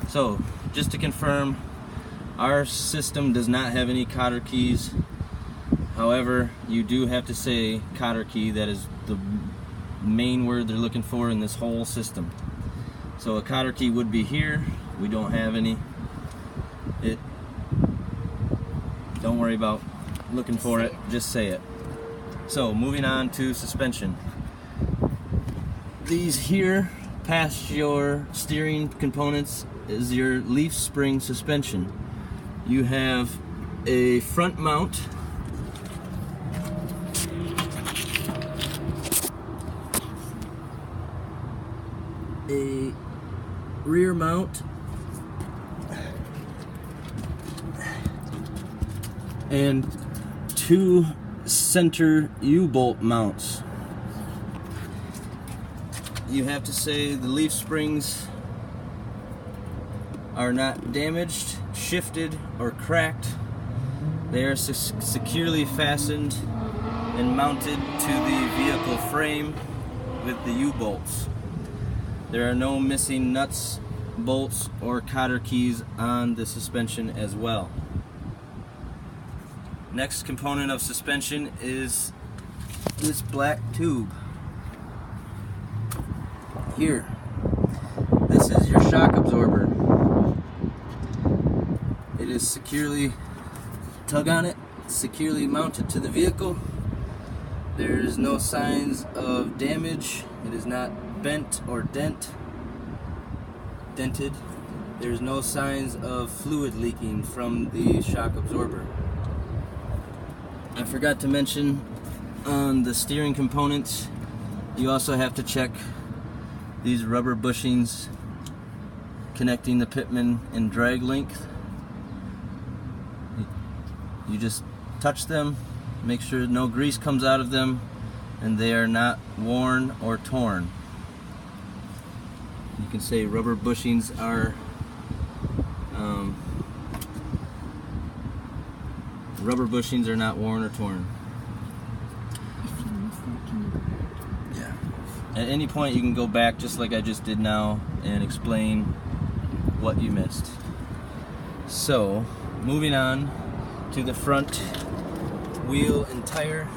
So, just to confirm, our system does not have any cotter keys. However, you do have to say cotter key. That is the main word they're looking for in this whole system. So a cotter key would be here. We don't have any. Don't worry about looking for it, just say it. So moving on to suspension. These here past your steering components is your leaf spring suspension. You have a front mount, a rear mount, and two center U-bolt mounts. You have to say the leaf springs are not damaged, shifted, or cracked. They are securely fastened and mounted to the vehicle frame with the U-bolts. There are no missing nuts, bolts, or cotter keys on the suspension as well. Next component of suspension is this black tube. Here, this is your shock absorber. It is securely, tug on it, securely mounted to the vehicle. There is no signs of damage. It is not bent or dented. There's no signs of fluid leaking from the shock absorber. I forgot to mention on the steering components, you also have to check these rubber bushings connecting the pitman and drag length. You just touch them, make sure no grease comes out of them, and they are not worn or torn. You can say rubber bushings are not worn or torn. If you miss that, can you go back? Yeah. At any point you can go back just like I just did now and explain what you missed. So, moving on to the front wheel and tire.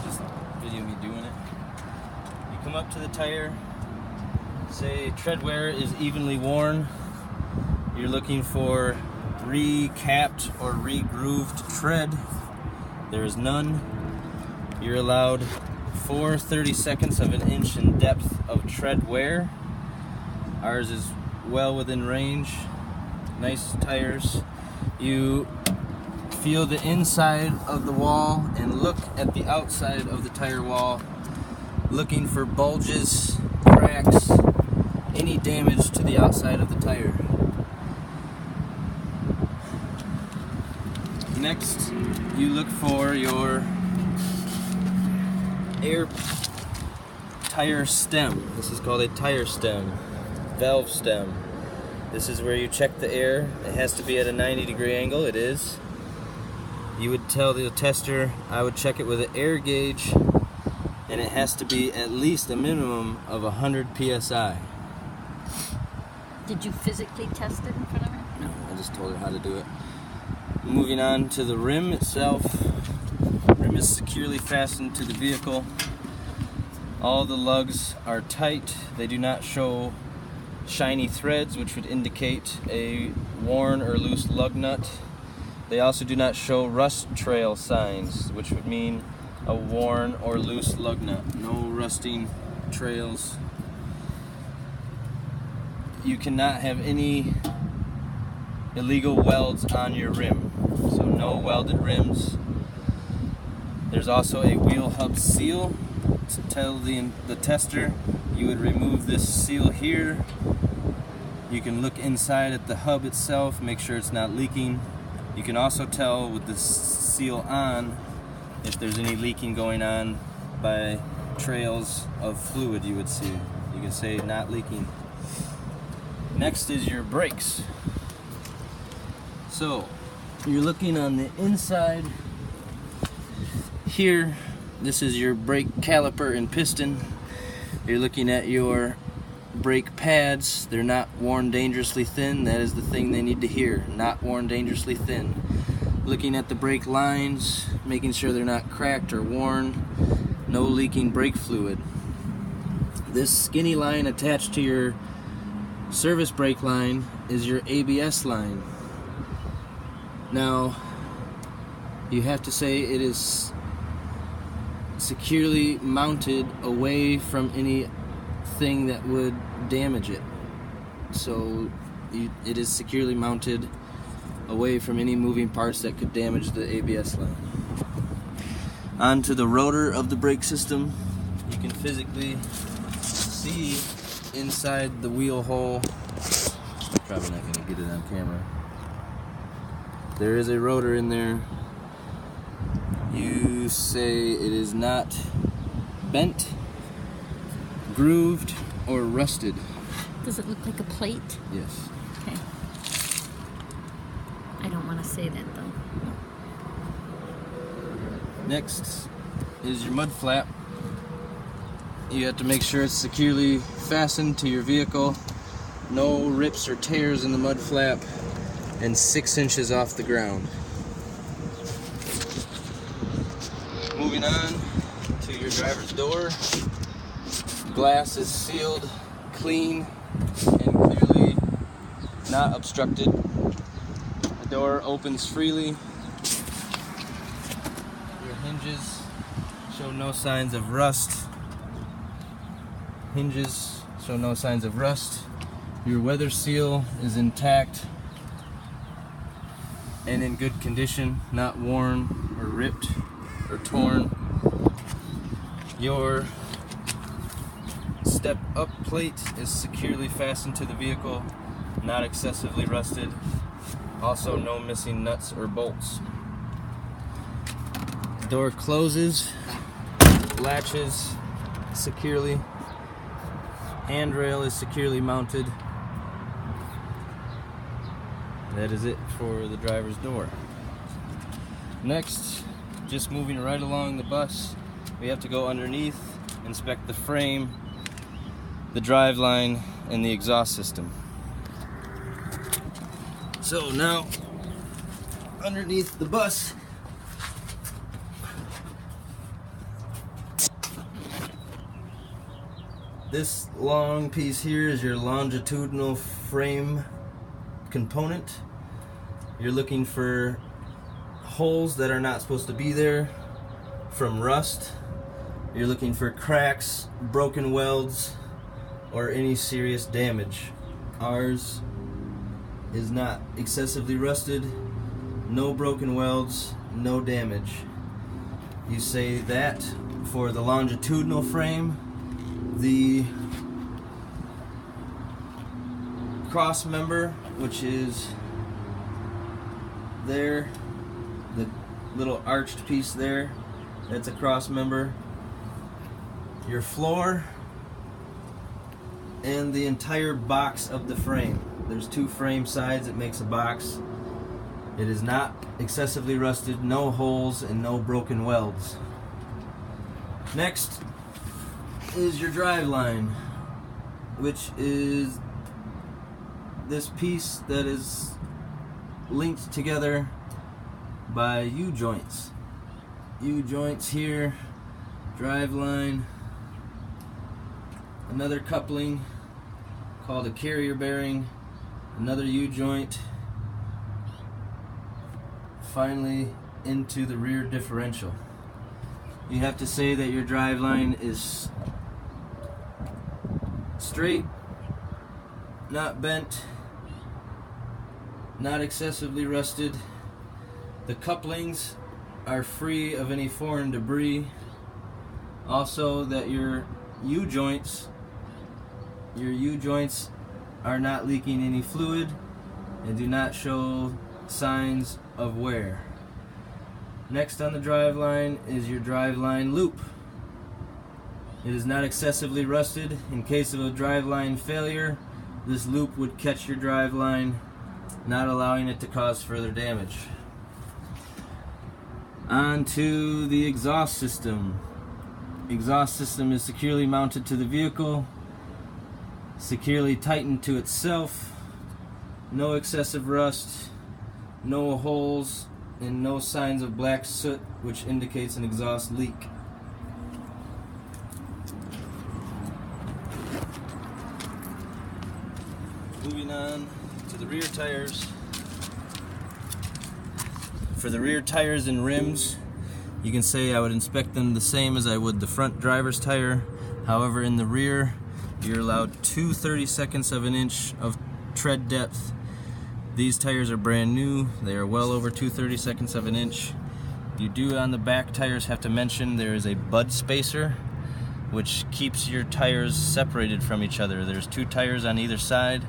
Just video me doing it. You come up to the tire, say tread wear is evenly worn. You're looking for re-capped or re-grooved tread. There is none. You're allowed 4/32 of an inch in depth of tread wear. Ours is well within range. Nice tires. You feel the inside of the wall and look at the outside of the tire wall, looking for bulges, cracks, any damage to the outside of the tire. Next, you look for your air tire stem. This is called a tire stem, valve stem. This is where you check the air. It has to be at a 90-degree angle. It is. You would tell the tester, I would check it with an air gauge, and it has to be at least a minimum of 100 psi. Did you physically test it in front of her? No, I just told her how to do it. Moving on to the rim itself. Rim is securely fastened to the vehicle. All the lugs are tight. They do not show shiny threads, which would indicate a worn or loose lug nut. They also do not show rust trail signs, which would mean a worn or loose lug nut. No rusting trails. You cannot have any illegal welds on your rim, so no welded rims. There's also a wheel hub seal. To tell the tester, you would remove this seal here. You can look inside at the hub itself, make sure it's not leaking. You can also tell with the seal on if there's any leaking going on by trails of fluid you would see. You can say not leaking. Next is your brakes. So you're looking on the inside here. This is your brake caliper and piston. You're looking at your brake pads, they're not worn dangerously thin. That is the thing they need to hear. Not worn dangerously thin. Looking at the brake lines, making sure they're not cracked or worn. No leaking brake fluid. This skinny line attached to your service brake line is your ABS line. Now, you have to say it is securely mounted away from anything that would damage it. So it is securely mounted away from any moving parts that could damage the ABS line. Onto the rotor of the brake system, you can physically see inside the wheel hole. Probably not going to get it on camera. There is a rotor in there. You say it is not bent, grooved, or rusted. Does it look like a plate? Yes. Okay. I don't want to say that though. Next is your mud flap. You have to make sure it's securely fastened to your vehicle. No rips or tears in the mud flap, and 6 inches off the ground. Moving on to your driver's door. Glass is sealed, clean, and clearly not obstructed. The door opens freely. Your hinges show no signs of rust. Hinges show no signs of rust. Your weather seal is intact and in good condition, not worn or ripped or torn. Your step up plate is securely fastened to the vehicle, not excessively rusted. Also, no missing nuts or bolts. The door closes, latches securely. Handrail is securely mounted. That is it for the driver's door. Next, just moving right along the bus, we have to go underneath, inspect the frame, the driveline, and the exhaust system. So now, underneath the bus, this long piece here is your longitudinal frame component. You're looking for holes that are not supposed to be there from rust. You're looking for cracks, broken welds, or any serious damage. Ours is not excessively rusted, no broken welds, no damage. You say that for the longitudinal frame. The cross member, which is there, the little arched piece there, that's a cross member. Your floor and the entire box of the frame. There's 2 frame sides, it makes a box. It is not excessively rusted, no holes, and no broken welds. Next is your drive line, which is this piece that is linked together by U-joints. U-joints here, drive line, another coupling called a carrier bearing, another U-joint, finally into the rear differential. You have to say that your drive line is straight, not bent, not excessively rusted. The couplings are free of any foreign debris. Also, that your U-joints are not leaking any fluid and do not show signs of wear. Next on the driveline is your driveline loop. It is not excessively rusted. In case of a driveline failure, this loop would catch your driveline, not allowing it to cause further damage. On to the exhaust system. Exhaust system is securely mounted to the vehicle. securely tightened to itself, no excessive rust, no holes, and no signs of black soot, which indicates an exhaust leak. Moving on to the rear tires. For the rear tires and rims, you can say I would inspect them the same as I would the front driver's tire. However, in the rear, you're allowed 2 32/2 of an inch of tread depth. These tires are brand new. They are well over 2 32/2 of an inch. You do on the back tires have to mention there is a bud spacer, which keeps your tires separated from each other. There's 2 tires on either side.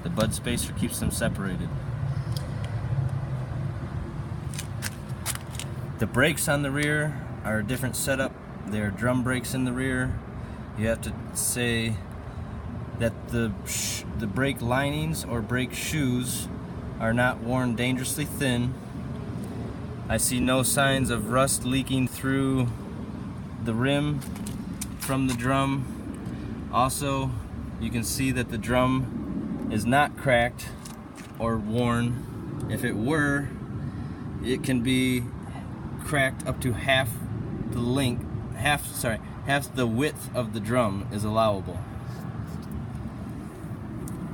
The bud spacer keeps them separated. The brakes on the rear are a different setup. They are drum brakes in the rear. You have to say that the brake linings or brake shoes are not worn dangerously thin. I see no signs of rust leaking through the rim from the drum. Also, you can see that the drum is not cracked or worn. If it were, it can be cracked up to half the length, half the width of the drum is allowable.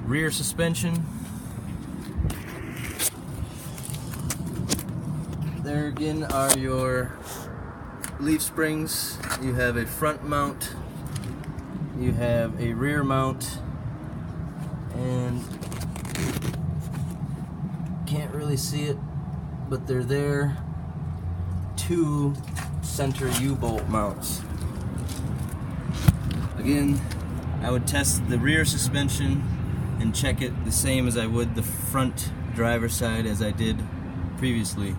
Rear suspension. There again are your leaf springs. You have a front mount, you have a rear mount, and can't really see it, but they're there. 2 center U-bolt mounts. Again, I would test the rear suspension and check it the same as I would the front driver's side as I did previously,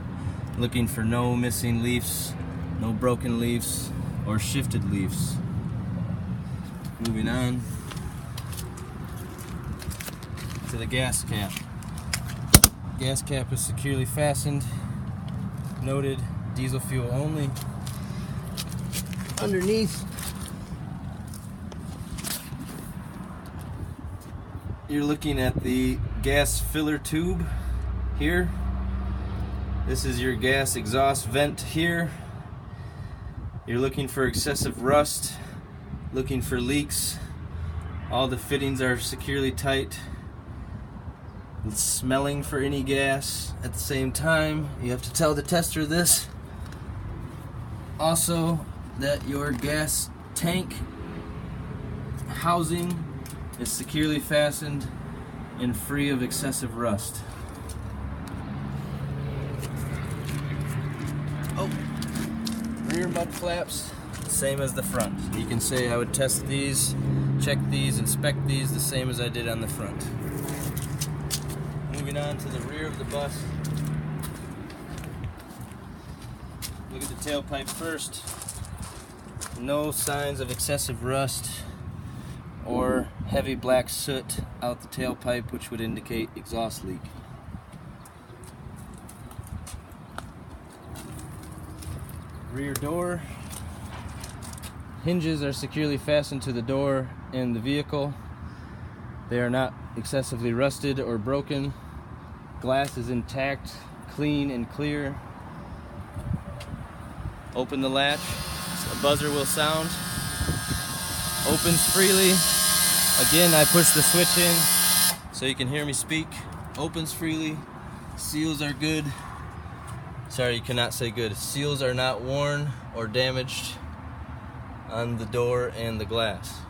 looking for no missing leaves, no broken leaves, or shifted leaves. Moving on to the gas cap. Gas cap is securely fastened, noted diesel fuel only. Underneath, you're looking at the gas filler tube here. This is your gas exhaust vent here. You're looking for excessive rust, looking for leaks. All the fittings are securely tight. It's smelling for any gas. At the same time, you have to tell the tester this. Also, that your gas tank housing is securely fastened and free of excessive rust. Oh, rear mud flaps, same as the front. You can say I would test these, check these, inspect these the same as I did on the front. Moving on to the rear of the bus. Look at the tailpipe first. No signs of excessive rust or heavy black soot out the tailpipe, which would indicate exhaust leak. Rear door. Hinges are securely fastened to the door and the vehicle. They are not excessively rusted or broken. Glass is intact, clean and clear. Open the latch. A buzzer will sound. Opens freely. Again, I push the switch in so you can hear me speak. Opens freely. Seals are good. Sorry, you cannot say good. Seals are not worn or damaged on the door and the glass.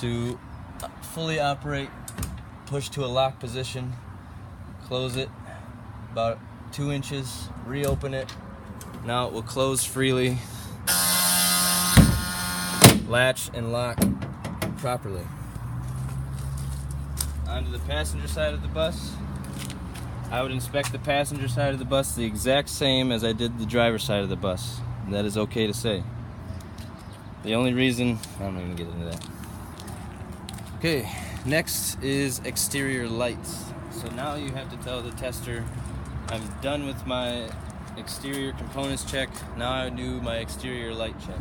To fully operate, push to a lock position, close it about 2 inches, reopen it. Now it will close freely, latch and lock properly. Onto the passenger side of the bus. I would inspect the passenger side of the bus the exact same as I did the driver's side of the bus. That is okay to say. The only reason, I'm not going to get into that. Okay, next is exterior lights. So now you have to tell the tester, I'm done with my exterior components check. Now I do my exterior light check.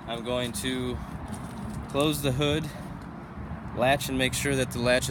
I'm going to close the hood latch and make sure that the latch is